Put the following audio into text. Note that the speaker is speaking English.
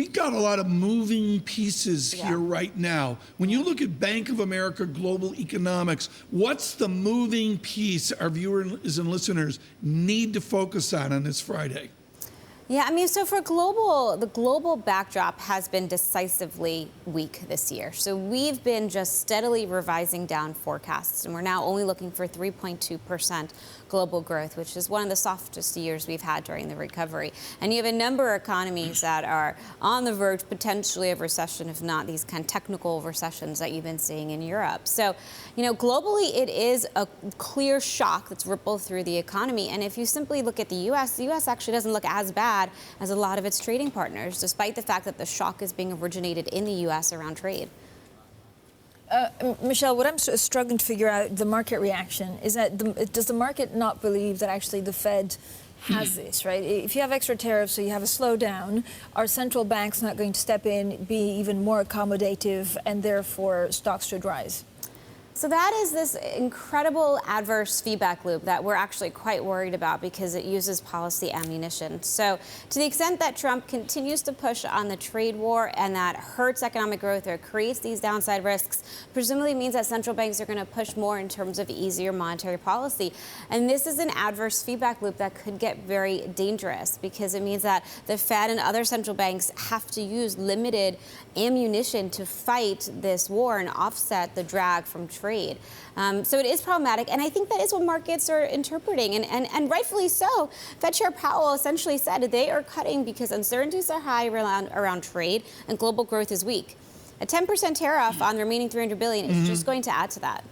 We've got a lot of moving pieces here right now. When you look at Bank of America Global Economics, what's the moving piece our viewers and listeners need to focus on this Friday? Yeah, I mean, so for the global backdrop has been decisively weak this year. So we've been just steadily revising down forecasts, and we're now only looking for 3.2% global growth, which is one of the softest years we've had during the recovery. And you have a number of economies that are on the verge potentially of recession, if not these kind of technical recessions that you've been seeing in Europe. So, you know, globally, it is a clear shock that's rippled through the economy. And if you simply look at the U.S., the U.S. actually doesn't look as bad as a lot of its trading partners, despite the fact that the shock is being originated in the U.S. around trade. Michelle, what I'm struggling to figure out, the market reaction, is that does the market not believe that actually the Fed has this, right? If you have extra tariffs, so you have a slowdown, are central banks not going to step in, be even more accommodative, and therefore stocks should rise? So that is this incredible adverse feedback loop that we're actually quite worried about because it uses policy ammunition. So to the extent that Trump continues to push on the trade war and that hurts economic growth or creates these downside risks, presumably means that central banks are going to push more in terms of easier monetary policy. And this is an adverse feedback loop that could get very dangerous because it means that the Fed and other central banks have to use limited ammunition to fight this war and offset the drag from trade. So it is problematic, and I think that is what markets are interpreting, and rightfully so. Fed Chair Powell essentially said they are cutting because uncertainties are high around trade and global growth is weak. A 10% tariff on the remaining $300 billion is just going to add to that.